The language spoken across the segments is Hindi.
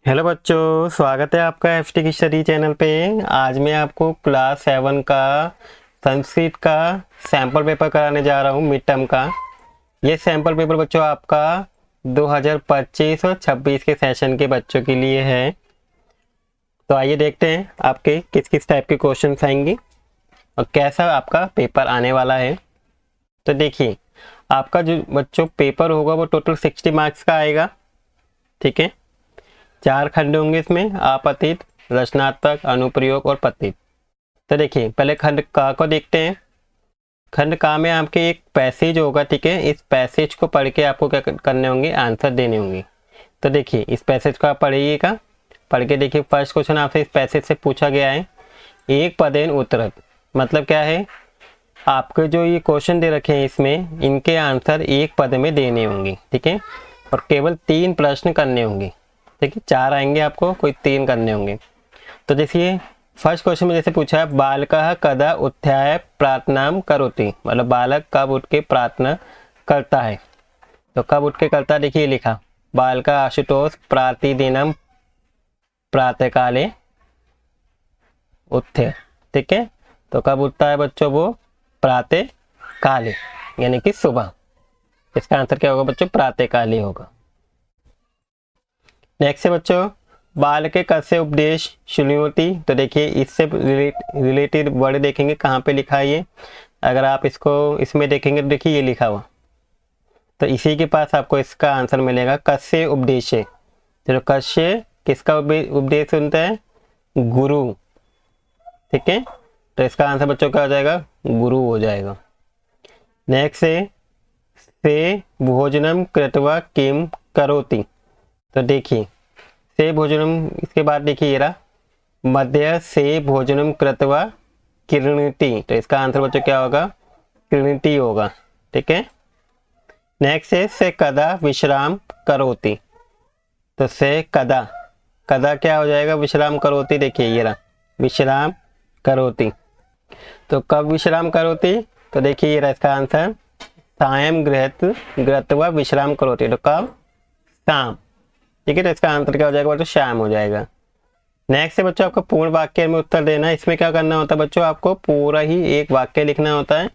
हेलो बच्चों, स्वागत है आपका एफटी की स्टडी चैनल पे। आज मैं आपको क्लास 7 का संस्कृत का सैम्पल पेपर कराने जा रहा हूँ मिड टर्म का। ये सैम्पल पेपर बच्चों आपका 2025 और 26 के सेशन के बच्चों के लिए है। तो आइए देखते हैं आपके किस किस टाइप के क्वेश्चन आएंगे और कैसा आपका पेपर आने वाला है। तो देखिए, आपका जो बच्चों पेपर होगा वो टोटल 60 मार्क्स का आएगा। ठीक है, 4 खंड होंगे इसमें, आपतित, रचनात्मक, अनुप्रयोग और पतित। तो देखिए, पहले खंड का को देखते हैं। खंड का में आपके एक पैसेज होगा। ठीक है, इस पैसेज को पढ़ के आपको क्या करने होंगे, आंसर देने होंगे। तो देखिए, इस पैसेज को आप पढ़िएगा। पढ़ के देखिए, फर्स्ट क्वेश्चन आपसे इस पैसेज से पूछा गया है, एक पदेन उत्तरत। मतलब क्या है, आपके जो ये क्वेश्चन दे रखे हैं इसमें इनके आंसर एक पद में देने होंगे। ठीक है, और केवल 3 प्रश्न करने होंगे। ठीक है, 4 आएंगे आपको, कोई 3 करने होंगे। तो देखिए, फर्स्ट क्वेश्चन में जैसे पूछा है, बालकः कदा उत्थाय प्रार्थना करोति। मतलब बालक कब उठ के प्रार्थना करता है। तो कब उठ के करता है, देखिए लिखा, बालक आशुतोष प्रतिदिनम प्रातःकाले उत्थे। ठीक है, तो कब उठता है बच्चों, वो प्रातः काले यानी कि सुबह। इसका आंसर क्या होगा बच्चों, प्रातः काले होगा। नेक्स्ट है बच्चों, बाल के कस्य उपदेश शुण्योति। तो देखिए, इससे रिलेटेड वर्ड देखेंगे कहाँ पे लिखा है ये। अगर आप इसको इसमें देखेंगे तो देखिए ये लिखा हुआ, तो इसी के पास आपको इसका आंसर मिलेगा, कस्य उपदेश। चलो, कस्य किसका उपदेश सुनता है, गुरु। ठीक है, तो इसका आंसर बच्चों क्या हो जाएगा, गुरु हो जाएगा। नेक्स्ट है, से भोजनम कृत्वा किम करोति। तो देखिए, से भोजनम, इसके बाद देखिए ये रहा, मध्य से भोजनम कृत्वा किरणति। तो इसका आंसर बच्चों क्या होगा, किरणति होगा। ठीक है, नेक्स्ट है, से कदा विश्राम करोति। तो से कदा, कदा क्या हो जाएगा, विश्राम करोति। देखिए ये रहा, विश्राम करोति। तो कब विश्राम करोति, तो देखिए ये रहा इसका आंसर, सायं गृहत्वा विश्राम करोति। तो कब, शाम। ठीक है, तो इसका आंसर क्या हो जाएगा बच्चों, शाम हो जाएगा। नेक्स्ट है बच्चों, आपको पूर्ण वाक्य में उत्तर देना है। इसमें क्या करना होता है बच्चों, आपको पूरा ही एक वाक्य लिखना होता है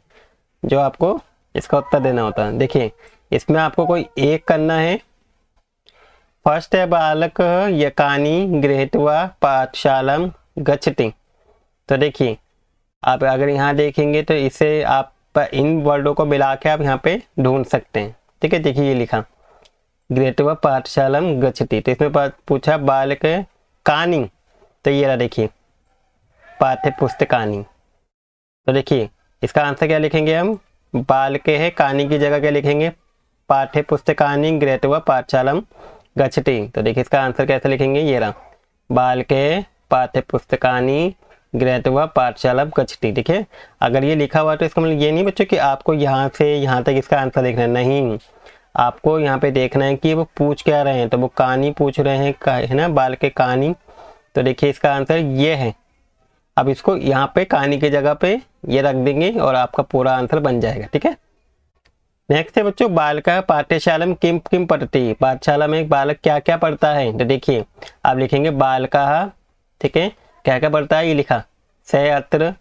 जो आपको इसका उत्तर देना होता है। देखिए, इसमें आपको कोई एक करना है। फर्स्ट है, बालक यकानी गृहीत्वा पाठशालां गच्छति। तो देखिए, आप अगर यहाँ देखेंगे तो इसे आप इन वर्डों को मिला के आप यहाँ पे ढूंढ सकते हैं। ठीक है, देखिए ये लिखा, गृहीत्वा पाठशालां गच्छति। तो इसमें पूछा बालक कानी। तो ये रहा देखिए, पाठ्य पुस्तकानी। तो देखिए, इसका आंसर क्या लिखेंगे हम, बालक है, कानी की जगह क्या लिखेंगे, पाठ्य पुस्तकानी गृहीत्वा पाठशालां गच्छति। तो देखिए, इसका आंसर कैसे लिखेंगे, ये रहा, बालक पाठ्य पुस्तकानी गृहीत्वा पाठशालां गच्छति। ठीक है, अगर ये लिखा हुआ तो इसका मतलब ये नहीं बच्चों कि आपको यहाँ से यहाँ तक इसका आंसर लिखना है, नहीं, आपको यहाँ पे देखना है कि वो पूछ क्या रहे हैं। तो वो कहानी पूछ रहे हैं, है ना, बाल के कहानी। तो देखिए, इसका आंसर ये है। अब इसको यहाँ पे कहानी की जगह पे ये रख देंगे और आपका पूरा आंसर बन जाएगा। ठीक है, नेक्स्ट है बच्चों, बालका पाठशाला किम किम पढ़ती। पाठशाला में एक बालक क्या क्या पढ़ता है। तो देखिए, आप लिखेंगे बालका। ठीक है, क्या क्या पढ़ता है, ये लिखा, से अत्र।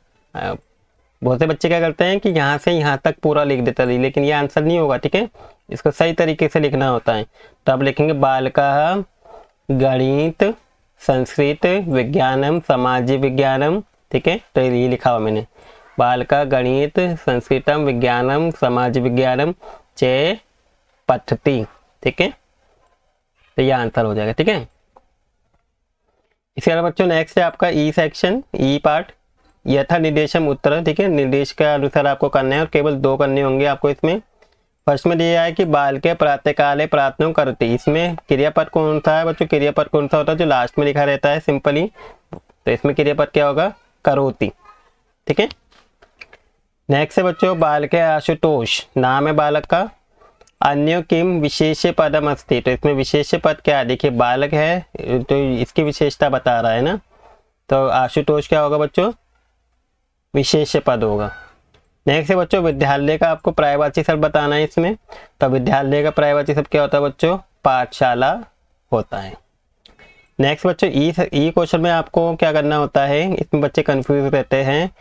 बहुत से बच्चे क्या करते हैं कि यहाँ से यहाँ तक पूरा लिख देता है, लेकिन ये आंसर नहीं होगा। ठीक है, इसको सही तरीके से लिखना होता है। तो आप लिखेंगे बालका गणित संस्कृत विज्ञानम सामाजिक विज्ञानम। ठीक है, तो ये लिखा हुआ मैंने, बालका गणित संस्कृतम विज्ञानम सामाजिक विज्ञानम चे पठती। ठीक है, तो ये आंसर हो जाएगा। ठीक है, इसके अलावा बच्चों नेक्स्ट है आपका ई सेक्शन, ई पार्ट, यथा निर्देशम उत्तर। ठीक है, निर्देश के अनुसार आपको करना है और केवल 2 करने होंगे आपको इसमें। फर्स्ट में दिया है कि बाल के प्रातःकाले प्रार्थना करती। इसमें क्रियापद कौन सा है बच्चों, क्रियापद कौन सा होता है जो लास्ट में लिखा रहता है सिंपली। तो इसमें क्रियापद क्या होगा, करोति। ठीक है, नेक्स्ट है बच्चों, बाल के आशुतोष, नाम है बालक का, अन्य किम विशेष पदम अस्ति। तो इसमें विशेष पद क्या है, देखिए बालक है तो इसकी विशेषता बता रहा है ना। तो आशुतोष क्या होगा बच्चों, विशेष पद होगा। नेक्स्ट है बच्चों, विद्यालय का आपको पर्यायवाची शब्द बताना है इसमें। तो विद्यालय का पर्यायवाची शब्द क्या होता है बच्चों, पाठशाला होता है। नेक्स्ट बच्चों ई क्वेश्चन में आपको क्या करना होता है, इसमें बच्चे कंफ्यूज रहते हैं।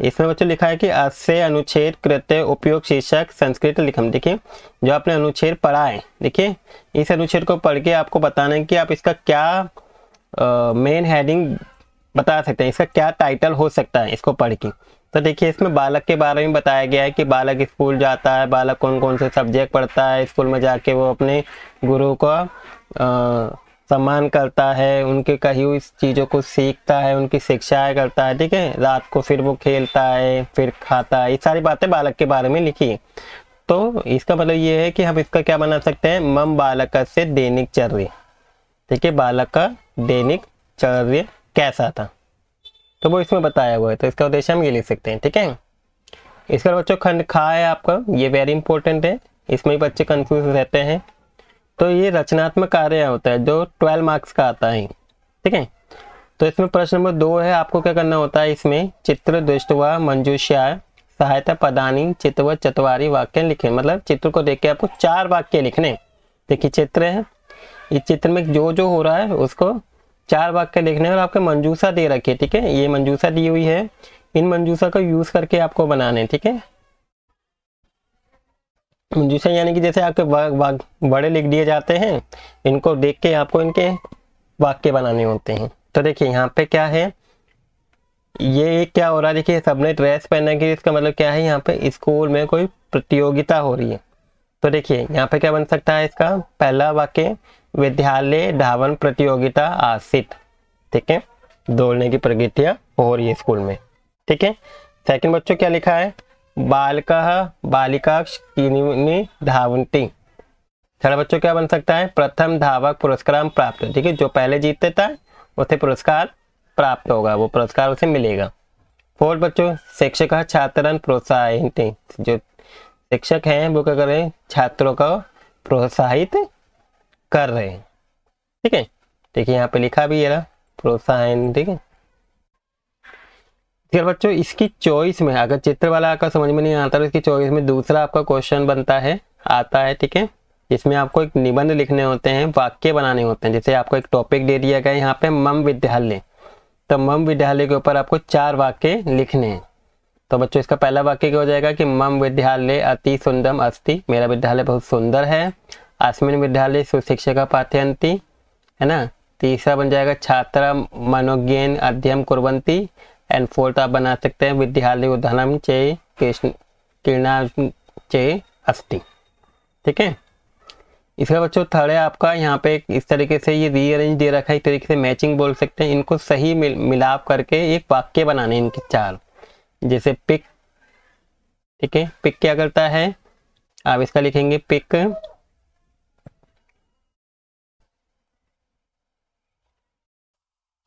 इसमें बच्चों लिखा है कि अस्य अनुच्छेद कृत्य उपयोग शीर्षक संस्कृत लिखम। देखिए जो आपने अनुच्छेद पढ़ा है, देखिए इस अनुच्छेद को पढ़ के आपको बताना है कि आप इसका क्या मेन हेडिंग बता सकते हैं, इसका क्या टाइटल हो सकता है इसको पढ़ के। तो देखिए इसमें बालक के बारे में बताया गया है कि बालक स्कूल जाता है, बालक कौन कौन से सब्जेक्ट पढ़ता है, स्कूल में जाके वो अपने गुरु का सम्मान करता है, उनके कही हुई चीज़ों को सीखता है, उनकी शिक्षाएं करता है। ठीक है, रात को फिर वो खेलता है, फिर खाता है, ये सारी बातें बालक के बारे में लिखी है। तो इसका मतलब ये है कि हम इसका क्या बना सकते हैं, मम बालक से दैनिक चर्य। ठीक है, बालक का दैनिक चर्य कैसा था, तो वो इसमें बताया हुआ है, तो इसका उद्देश्य हम ये लिख सकते हैं। ठीक है, इसका बच्चों खंड खा है आपका, ये वेरी इंपॉर्टेंट है, इसमें ही बच्चे कंफ्यूज रहते हैं। तो ये रचनात्मक कार्य होता है जो 12 मार्क्स का आता है। ठीक है, तो इसमें प्रश्न नंबर 2 है, आपको क्या करना होता है, इसमें चित्र दृष्टवा मंजूषा सहायता पदानी चित्तव चतवारी वाक्य लिखे। मतलब चित्र को देख के आपको 4 वाक्य लिखने। देखिए चित्र है, इस चित्र में जो जो हो रहा है उसको 4 वाक्य लिखने और आपके मंजूषा दे रखी है। ठीक है, ये मंजूषा दी हुई है, इन मंजूषा का यूज करके आपको बनाने। ठीक है, मंजूषा यानी कि जैसे आपके बड़े लिख दिए जाते हैं, इनको देख के आपको इनके वाक्य बनाने होते हैं। तो देखिए यहाँ पे क्या है, ये क्या हो रहा है, देखिए सबने ड्रेस पहना कि इसका मतलब क्या है, यहाँ पे स्कूल में कोई प्रतियोगिता हो रही है। तो देखिए यहाँ पे क्या बन सकता है, इसका पहला वाक्य विद्यालय धावन प्रतियोगिता आसित। ठीक है, दौड़ने की प्रतियोगिता हो रही है स्कूल में। ठीक है, सेकंड बच्चों क्या लिखा है, बालका बालिका धावंती। थर्ड बच्चों क्या बन सकता है, प्रथम धावक पुरस्कार प्राप्त। ठीक है, जो पहले जीतते था उसे पुरस्कार प्राप्त होगा, वो पुरस्कार उसे मिलेगा। फोर्थ बच्चों शिक्षक छात्रन प्रोत्साहित, जो शिक्षक हैं वो क्या कर रहे हैं, छात्रों को प्रोत्साहित कर रहे हैं। ठीक है, देखिए यहाँ पे लिखा भी है प्रोत्साहन। ठीक है, फिर बच्चों इसकी चॉइस में अगर चित्र वाला आपका समझ में नहीं आता तो इसकी चॉइस में दूसरा आपका क्वेश्चन बनता है, आता है। ठीक है, इसमें आपको एक निबंध लिखने होते हैं, वाक्य बनाने होते हैं। जैसे आपको एक टॉपिक दे दिया गया है यहाँ पे मम विद्यालय, तो मम विद्यालय के ऊपर आपको 4 वाक्य लिखने हैं। तो बच्चों इसका पहला वाक्य क्या हो जाएगा कि मम विद्यालय अति सुंदरम अस्ति, मेरा विद्यालय बहुत सुंदर है। अस्मिन विद्यालय सुशिक्षका पाठयन्ति, है ना। तीसरा बन जाएगा छात्रा मनोज्ञेन अध्ययन कुर्वन्ति, एंड फोर्थ आप बना सकते हैं विद्यालय उद्यानम चे किरणा चे अस्ति। ठीक है, इसका बच्चों थर्ड है आपका यहाँ पे इस तरीके से ये रीअरेंज दे रखा है, एक तरीके से मैचिंग बोल सकते हैं, इनको सही मिलाप करके एक वाक्य बनाने इनके 4। जैसे पिक। ठीक है, पिक क्या करता है, आप इसका लिखेंगे पिक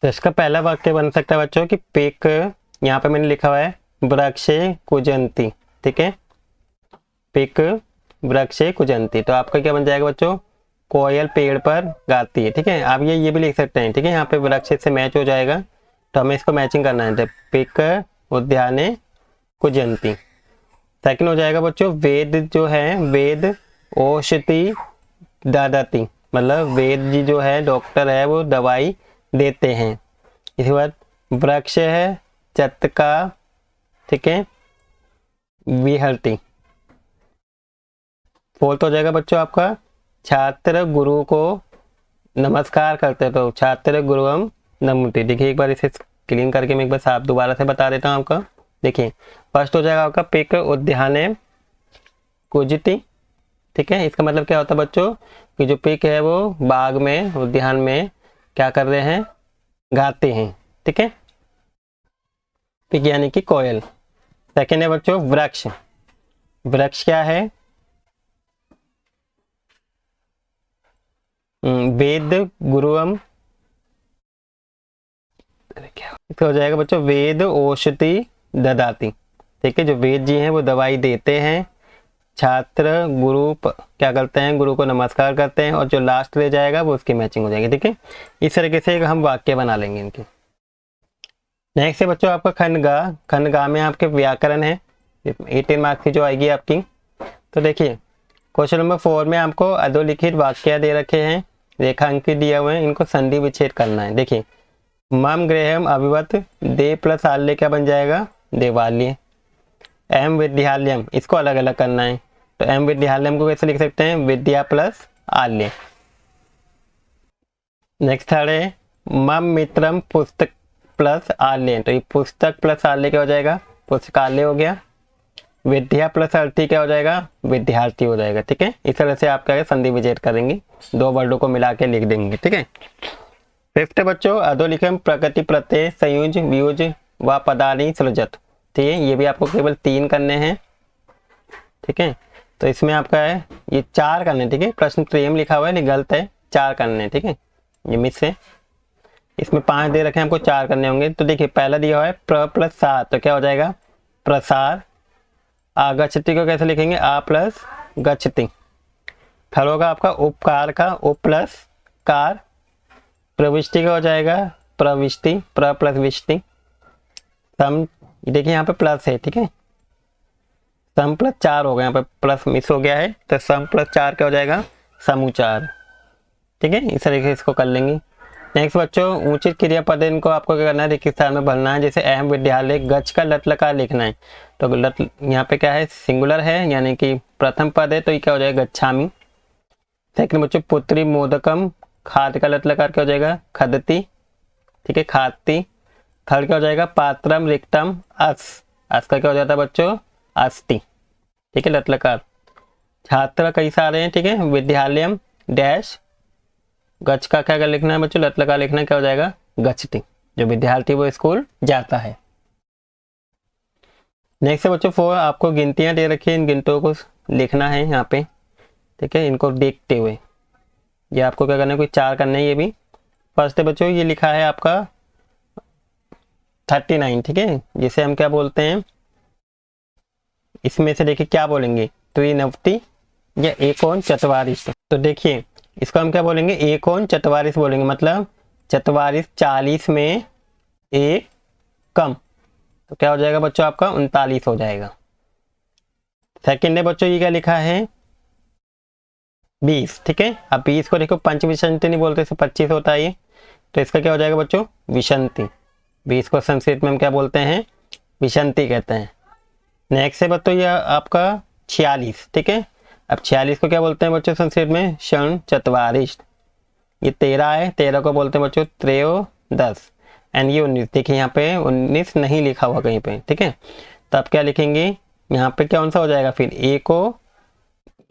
तो इसका पहला वाक्य बन सकता है बच्चों कि पिक, यहाँ पे मैंने लिखा हुआ है वृक्षे कुजंती। ठीक है, पिक वृक्षे कुजंती, तो आपका क्या बन जाएगा बच्चों, कोयल पेड़ पर गाती है। ठीक है, आप ये भी लिख सकते हैं। ठीक है, यहाँ पे वृक्ष से मैच हो जाएगा, तो हमें इसको मैचिंग करना है। तो पिक उद्याने कुजंती। सेकंड हो जाएगा बच्चों वेद, जो है वेद औषधि ददाती, मतलब वेद जी जो है डॉक्टर है वो दवाई देते हैं। इसके बाद वृक्ष है चत्का। ठीक है, विहरती। फोर्थ हो जाएगा बच्चों आपका छात्र गुरु को नमस्कार करते, तो छात्र गुरु हम नमोति। देखिए एक बार इसे क्लीन करके मैं एक बार साफ दोबारा से बता देता हूँ आपका। देखिए फर्स्ट हो जाएगा आपका पिक उद्याने कुजती। ठीक है, इसका मतलब क्या होता है बच्चों कि जो पिक है वो बाग में उद्यान में क्या कर रहे हैं, गाते हैं। ठीक है, पिक यानी कि कोयल। सेकेंड है बच्चों वृक्ष। वृक्ष क्या है, वेद गुरुअम। इसका हो जाएगा बच्चों वेद औषधि ददाती। ठीक है, जो वेद जी हैं वो दवाई देते हैं, छात्र गुरु क्या करते हैं, गुरु को नमस्कार करते हैं, और जो लास्ट रह जाएगा वो उसकी मैचिंग हो जाएगी। ठीक है, इस तरीके से हम वाक्य बना लेंगे इनके। नेक्स्ट है बच्चों आपका खंडगा। खंडगा में आपके व्याकरण है, 18 मार्क्स की जो आएगी आपकी। तो देखिए क्वेश्चन नंबर 4 में आपको अधोलिखित वाक्य दे रखे हैं, रेखांकित दिया हुआ है, इनको संधि विच्छेद करना है। देखिए मम गृहम अभिवत दे प्लस आल्य क्या बन जाएगा, देवालय। एम विद्यालयम, इसको अलग अलग करना है, तो एम विद्यालयम को कैसे लिख सकते हैं, विद्या प्लस आल्य। नेक्स्ट थर्ड है मम मित्रम पुस्तक प्लस आल्य, तो ये पुस्तक प्लस आल्य क्या हो जाएगा, पुस्तकालय हो गया। विद्या प्लस अर्थी क्या हो जाएगा, विद्यार्थी हो जाएगा। ठीक है, इस तरह से आप क्या संधि विच्छेद करेंगे, दो वर्डों को मिला के लिख देंगे। ठीक है। फिफ्थ बच्चों अधोलिखम प्रकृति प्रत्यय संयुज वियुज व पदानी सृजत। ठीक है, ये भी आपको केवल 3 करने हैं। ठीक है, तो इसमें आपका है ये 4 करने। ठीक है, प्रश्न प्रेम लिखा हुआ है लेकिन गलत है, 4 करने। ठीक है, ये मिस है, इसमें 5 दे रखे हैं, हमको 4 करने होंगे। तो देखिए पहला दिया हुआ है प्र प्लस सार, तो क्या हो जाएगा प्रसार। आगच्छति को कैसे लिखेंगे, आ प्लस गच्छति। थर्ड होगा आपका उपकार का, उप प्लस कार। प्रविष्टि का हो जाएगा प्रविष्टि, प्र प्लस विष्टि। सम, देखिए यहाँ पे प्लस है। ठीक है, सम प्लस 4 हो गया, यहाँ पे प्लस मिस हो गया है, तो सम प्लस 4 क्या हो जाएगा, समुचार। ठीक है, इस तरीके से इसको कर लेंगे। नेक्स्ट बच्चों उचित क्रियापद इनको आपको क्या करना है, रिक्त स्थान में भरना है। जैसे अहम विद्यालय, गच्छ का लट लकार लिखना है, तो लट यहाँ पे क्या है, सिंगुलर है, यानी कि प्रथम पद है, तो ये क्या हो जाएगा गच्छामि। सेकंड बच्चों पुत्री मोदकम, खाद का लट लकार क्या हो जाएगा, खदती। ठीक है, खादती। थर्ड क्या हो जाएगा पात्रम रिक्तम अस, अस का क्या हो जाता है बच्चों, अस्ति। ठीक है, लट लकार। छात्र कई सारे हैं। ठीक है, विद्यालयम डैश, गच्छ का क्या लिखना है बच्चों, लट लकार लिखना, क्या हो जाएगा गच्छति, जो विद्यार्थी वो स्कूल जाता है। नेक्स्ट है बच्चों 4, आपको गिनतियां दे रखी है, इन गिनतियों को लिखना है यहाँ पे। ठीक है, इनको देखते हुए ये आपको क्या करना है, कोई 4 करना है ये भी। फर्स्ट है बच्चों ये लिखा है आपका 39। ठीक है, जिसे हम क्या बोलते हैं, इसमें से देखिए क्या बोलेंगे, त्रिनवति या एकोन चतवारिश। तो देखिए इसको हम क्या बोलेंगे, एकोन चतवारिश बोलेंगे, मतलब 44, 40 में 1 कम, तो क्या हो जाएगा बच्चों आपका 39 हो जाएगा। सेकंड है बच्चों ये क्या लिखा है 20। ठीक है, अब 20 को देखो पंचविंशति नहीं बोलते, इसे 25 होता है ये, तो इसका क्या हो जाएगा बच्चों विशंति। 20 को संस्कृत में हम क्या बोलते हैं, विशंति कहते हैं। नेक्स्ट है बच्चों ये आपका 46। ठीक है, अब 46 को क्या बोलते हैं बच्चों संस्कृत में, षण चतवारिश। ये 13 है, 13 को बोलते हैं बच्चों त्रयोदश। एंड ये 19, देखिए यहाँ पे 19 नहीं लिखा हुआ कहीं पे। ठीक है, तो आप क्या लिखेंगे, यहाँ पे कौन सा हो जाएगा फिर, एको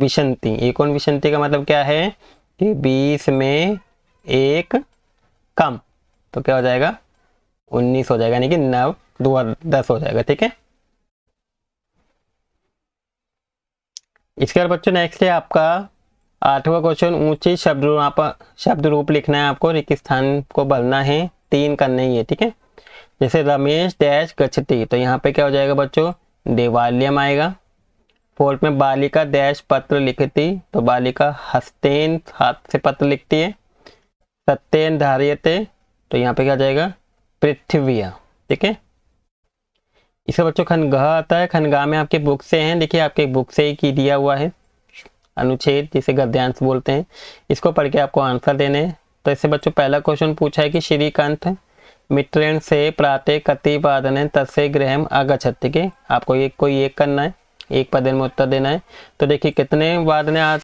विशंति। एकोन विशंति का मतलब क्या है कि 20 में 1 कम, तो क्या हो जाएगा 19 हो जाएगा, यानी कि 9 2 10 हो जाएगा। ठीक है, इसके बाद बच्चों नेक्स्ट है आपका 8वां क्वेश्चन, ऊंची शब्द रूप लिखना है आपको, रिक्त स्थान को भरना है, 3 करने ही है। ठीक है, जैसे रमेश डैश गच्छति, तो यहाँ पे क्या हो जाएगा बच्चों देवालयम आएगा। फोर्थ में बालिका डैश पत्र लिखती, तो बालिका हस्तेन हाथ से पत्र लिखती है। सत्येन धार्यते, तो यहाँ पे क्या जाएगा पृथ्विया। ठीक है, इसका बच्चों खनगाह आता है, खनगाह में आपके बुक से हैं, देखिए आपके बुक से ही की दिया हुआ है अनुच्छेद, जिसे गद्यांश बोलते हैं, इसको पढ़ के आपको आंसर देने हैं। तो इससे बच्चों पहला क्वेश्चन पूछा है कि श्रीकांत मित्रेण से प्रातः कति वादने तस्य गृहम अगच्छत्। ठीक है, आपको ये कोई एक करना है, एक पद में उत्तर देना है। तो देखिए कितने वादने आज,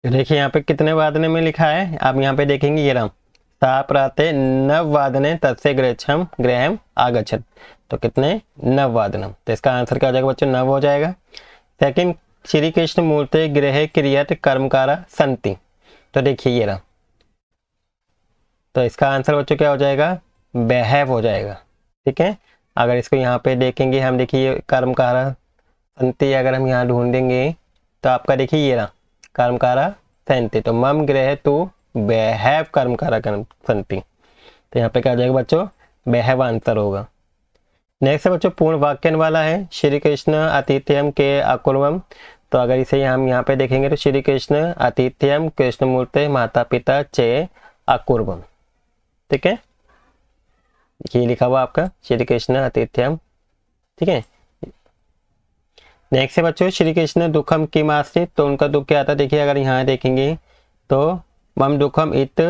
देखिए यहाँ पे कितने वादने में लिखा है, आप यहाँ पे देखेंगे ये राम सा प्रातः 9 वादने तस्य गृहम आगच्छत्, तो कितने 9 वादनम, तो इसका आंसर क्या हो जाएगा बच्चों 9 हो जाएगा। सेकंड श्री कृष्ण मूर्ति गृह क्रियत कर्मकारा संति, तो देखिए ये रहा, तो इसका आंसर बच्चों क्या हो जाएगा behave हो जाएगा। ठीक है, अगर इसको यहाँ पे देखेंगे हम, देखिए कर्मकारा संति अगर हम यहाँ ढूंढेंगे तो आपका देखिए ये रहा कर्मकारा संति, तो मम गृह तू behave कर्मकारा संति, तो यहाँ पे क्या हो जाएगा बच्चों behave आंसर होगा। नेक्स्ट है बच्चों पूर्ण वाक्यन वाला है, श्री कृष्ण आतिथ्यम के अकुर्वम, तो अगर इसे हम यहाँ पे देखेंगे तो श्री कृष्ण आतिथ्यम कृष्णमूर्ति माता पिता चे अकुर्वम। ठीक है, ये लिखा हुआ आपका श्री कृष्ण आतिथ्यम। ठीक है, नेक्स्ट है बच्चों श्री कृष्ण दुखम किम आश्रित, तो उनका दुख क्या आता है, देखिए अगर यहाँ देखेंगे तो मम दुखम इत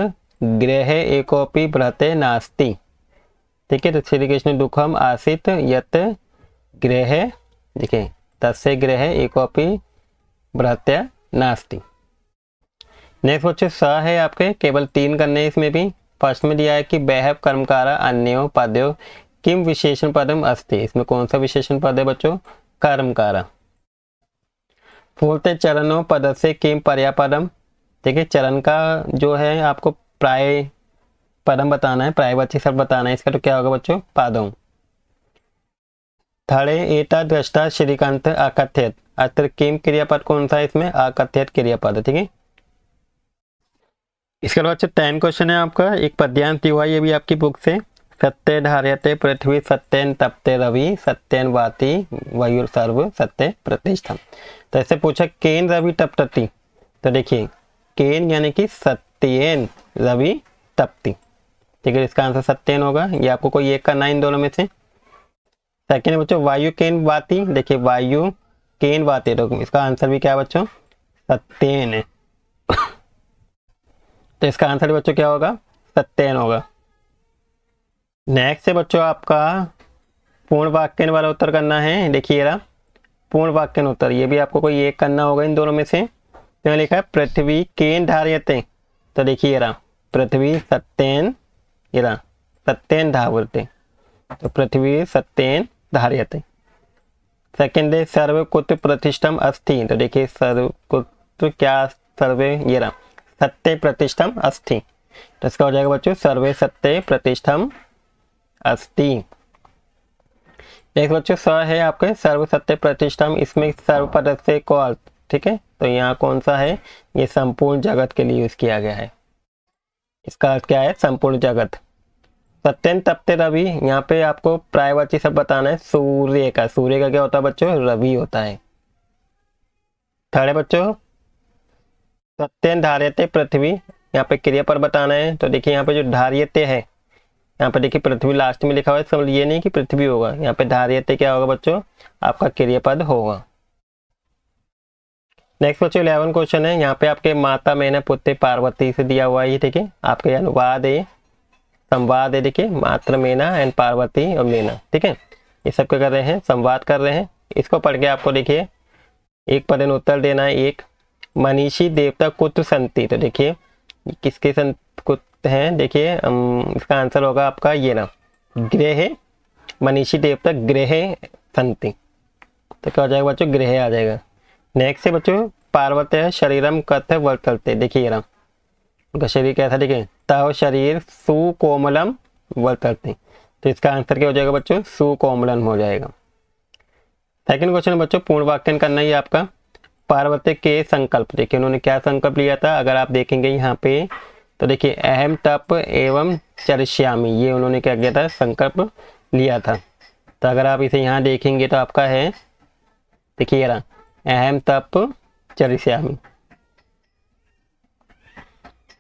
गृहे एकोपि बृहते नास्ति। ठीक है, तो श्री कृष्ण दुखम आसित यत गृहे, देखिए तस्य गृहे एकोपि बृहत्य नास्ति। नेक्स्ट बच्चों स है आपके, केवल 3 करने इसमें भी। फर्स्ट में दिया है कि बैहव कर्मकारा अन्यो पद्यो किम विशेषण पदम अस्ति। इसमें कौन सा विशेषण पद है बच्चों? कर्मकारा। बोलते चरणों पद से किम पर्यापदम। देखिए चरण का जो है आपको प्राय पदम बताना है, प्रायवाची शब्द बताना है इसका, तो क्या होगा बच्चों? पादों। थर्ड एता दृष्टा श्रीकांत अकथ्यत। अत्र किम क्रियापद कौन सा है इसमें? अकथ्यत क्रियापद। ठीक है, इसके बाद 10 क्वेश्चन है आपका। एक पद्यांश दिया हुआ, ये भी आपकी बुक से। सत्य धार्यते पृथ्वी सत्यन तपते रवि सत्यन वाति वायु सर्व सत्य प्रतिष्ठा। तो ऐसे पूछा केन रवि तपतति, तो देखिए केन यानी कि सत्यन रवि तपति। ठीक है, इसका आंसर सत्यन होगा। ये आपको कोई एक करना है इन दोनों में से। सेकेंड बच्चों वायु केन वाति, देखिए वायु केन वाति, तो इसका आंसर भी क्या है बच्चों? सत्यन है। तो इसका आंसर बच्चों क्या होगा? सत्यन होगा। नेक्स्ट है बच्चों आपका पूर्ण वाक्यन वाला उत्तर करना है। देखिए रहा पूर्ण वाक्यन उत्तर, ये भी आपको कोई एक करना होगा इन दोनों में से। तो लिखा है पृथ्वी केन धार्यते, तो देखिए रहा पृथ्वी सत्यन, ये रहा सत्यन धावते, तो पृथ्वी सत्यन धार्यते। सेकेंड है सर्वकुत्र प्रतिष्ठम अस्थि, तो देखिए सर्वकुत्र क्या? सर्वे, ये रहा सत्य प्रतिष्ठम अस्थि, तो इसका हो जाएगा बच्चों सर्वे सत्य प्रतिष्ठम अस्थि। एक बच्चों स है आपके सर्व सत्य प्रतिष्ठम, इसमें सर्व पद से को अर्थ। ठीक है, तो यहाँ कौन सा है? ये संपूर्ण जगत के लिए यूज किया गया है। इसका अर्थ क्या है? संपूर्ण जगत। सत्यन तपते रवि, यहाँ पे आपको प्रायवाची सब बताना है सूर्य का। सूर्य का क्या होता है बच्चों? रवि होता है। थर्ड है बच्चों सत्यन धार्यते पृथ्वी, यहाँ पे क्रिया पर बताना है। तो देखिए यहाँ पे जो धार्यते है, यहाँ पे देखिए पृथ्वी लास्ट में लिखा हुआ है, समझ ये नहीं कि पृथ्वी होगा, यहाँ पे धार्यते क्या होगा बच्चों? आपका क्रियापद होगा। नेक्स्ट बच्चों 11 क्वेश्चन है। यहाँ पे आपके माता मैना पुत्र पार्वती से दिया हुआ है। ठीक है, आपके अनुवाद है, संवाद है। देखिए मात्र मैना एंड पार्वती और मैना। ठीक है, ये सब क्या कर रहे हैं? संवाद कर रहे हैं। इसको पढ़ के आपको देखिए एक पद में उत्तर देना है। एक मनीषी देवता कुत्र संति, तो देखिए किसके कुत्र हैं? देखिए इसका आंसर होगा आपका ये ना गृह, मनीषी देवता गृह संति, तो क्या हो जाएगा बच्चों? गृह आ जाएगा। नेक्स्ट है बच्चों पार्वत्य शरीरम कथ वर्तते, देखिए ना उनका शरीर कैसा? देखिए तव शरीर सुकोमलम वर्तते, तो इसका आंसर क्या हो जाएगा बच्चों? सुकोमलम हो जाएगा। सेकंड क्वेश्चन बच्चों पूर्ण वाक्यन करना है आपका। पार्वती के संकल्प, देखिए उन्होंने क्या संकल्प लिया था? अगर आप देखेंगे यहाँ पे तो देखिए अहम तप एवं चरिष्यामि, ये उन्होंने क्या किया था? संकल्प लिया था। तो अगर आप इसे यहाँ देखेंगे तो आपका है, देखिए रहा अहम तप चरिष्यामि।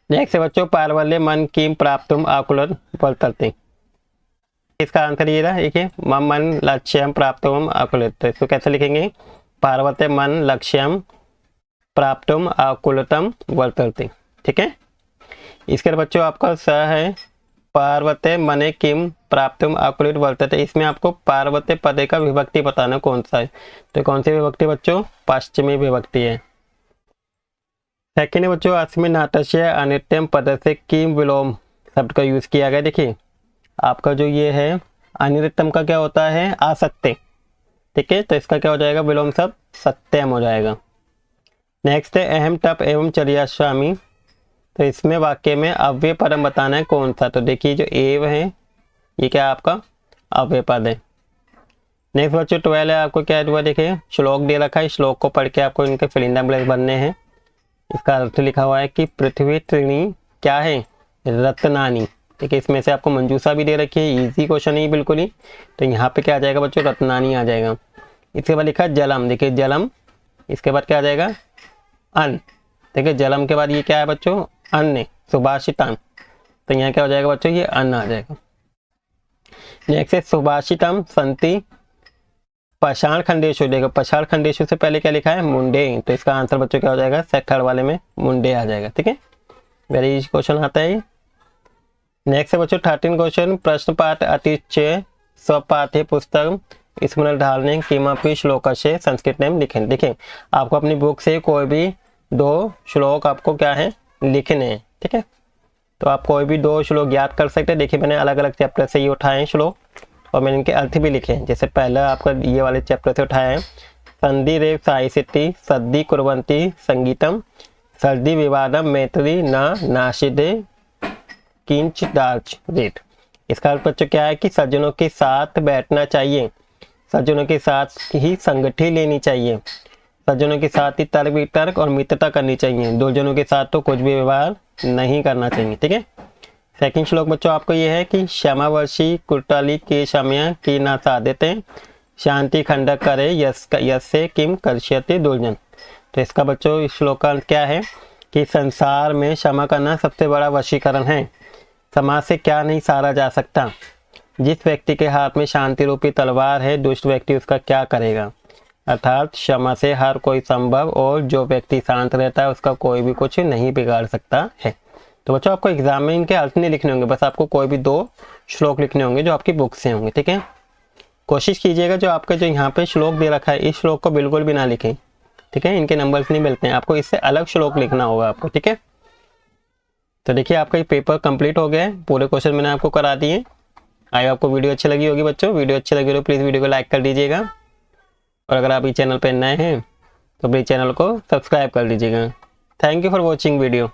नेक्स्ट है बच्चों पार्वल्य मन किम प्राप्तुम आकुलन वर्तते, इसका आंसर ये रहा। देखिए मम मन लक्ष्यम प्राप्तुम आकुलित, तो इसको कैसे लिखेंगे? पार्वते मन लक्ष्यम प्राप्तुम आकुलतम वर्तते। ठीक है, इसके बाद बच्चों आपका स है पार्वते मने किम प्राप्तुम आकुलित वर्तते, इसमें आपको पार्वते पदे का विभक्ति बताना कौन सा है। तो कौन सी विभक्ति बच्चों? पश्चिमी विभक्ति है। सेकेंड बच्चों अस्मिन् नाटस्य अनित्यम पद से किम विलोम शब्द का यूज किया गया। देखिए आपका जो ये है अनित्यम का क्या होता है? असत्य। ठीक है, तो इसका क्या हो जाएगा? विलोम शब्द सत्यम हो जाएगा। नेक्स्ट है अहम तप एवं चर्यास्वामी, तो इसमें वाक्य में अव्यय पदम बताना है कौन सा। तो देखिए जो एव है ये क्या आपका? अव्यय पद है। नेक्स्ट बच्चों 12 है आपको क्या हुआ? देखिए श्लोक दे रखा है, श्लोक को पढ़ के आपको इनके फिल इन द ब्लैंक्स बनने हैं। इसका अर्थ लिखा हुआ है कि पृथ्वी त्रीणी क्या है? रत्नानी। ठीक है, इसमें से आपको मंजूषा भी दे रखी है, इजी क्वेश्चन है बिल्कुल ही। तो यहाँ पे क्या आ जाएगा बच्चों? रत्नानी आ जाएगा। इसके बाद लिखा जलम, देखिए जलम, इसके बाद क्या आ जाएगा? अन्न। देखिए जलम के बाद ये क्या है बच्चों? अन्न, सुभाषितम, तो यहाँ क्या हो जाएगा बच्चों? ये अन्न आ जाएगा। नेक्स्ट है सुभाषितम संति पाषाण खंडेशु, देखो पाषाण खंडेशु से पहले क्या लिखा है? मुंडे, तो इसका आंसर बच्चों क्या हो जाएगा? सेक्टर वाले में मुंडे आ जाएगा। ठीक है, वेरी इजी क्वेश्चन आता है ये। नेक्स्ट है बच्चों 13 क्वेश्चन, प्रश्न पाठ अतिशय स्वपाठ्य पुस्तक स्मरण ढालने किमपि श्लोक से संस्कृत नेम लिखें। देखिए आपको अपनी बुक से कोई भी 2 श्लोक आपको क्या है लिखने हैं, ठीक है। तो आप कोई भी 2 श्लोक याद कर सकते हैं। देखिए मैंने अलग अलग चैप्टर से ये उठाए हैं श्लोक और मैंने इनके अर्थ भी लिखे हैं। जैसे पहला आपका ये वाले चैप्टर से उठाया है, संधि रेव साहिसिति सद्धि कुर्वन्ति संगीतम सर्दी विवादम मैत्री न नाशिदे किंच दार्च रेट। इसका अर्थ बच्चों क्या है कि सज्जनों के साथ बैठना चाहिए, सज्जनों के साथ ही संगति लेनी चाहिए, सज्जनों के साथ ही तर्क वितर्क और मित्रता करनी चाहिए, दुर्जनों के साथ तो कुछ भी व्यवहार नहीं करना चाहिए, ठीक है। सेकंड श्लोक बच्चों आपको ये है कि क्षमावर्षी कुटाली के क्षम्या की ना साधते शांति खंडक करे यस्य किम कर्ष्यति दुर्जन। तो इसका बच्चों इस श्लोक का अर्थ क्या है कि संसार में क्षमा करना सबसे बड़ा वशीकरण है। समाज से क्या नहीं सारा जा सकता। जिस व्यक्ति के हाथ में शांति रूपी तलवार है दुष्ट व्यक्ति उसका क्या करेगा। अर्थात क्षमा से हर कोई संभव और जो व्यक्ति शांत रहता है उसका कोई भी कुछ नहीं बिगाड़ सकता है। तो बच्चों आपको एग्जाम में इनके अर्थ नहीं लिखने होंगे, बस आपको कोई भी 2 श्लोक लिखने होंगे जो आपकी बुक से होंगे, ठीक है। कोशिश कीजिएगा जो आपका जो यहाँ पे श्लोक दे रखा है इस श्लोक को बिल्कुल भी ना लिखें, ठीक है। इनके नंबर्स नहीं मिलते हैं, आपको इससे अलग श्लोक लिखना होगा आपको, ठीक है। तो देखिए आपका ये पेपर कंप्लीट हो गया है, पूरे क्वेश्चन मैंने आपको करा दिए। आई आपको वीडियो अच्छी लगी होगी बच्चों। वीडियो अच्छी लगी तो प्लीज़ वीडियो को लाइक कर दीजिएगा और अगर आप इस चैनल पर नए हैं तो प्लीज़ चैनल को सब्सक्राइब कर लीजिएगा। Thank you for watching video.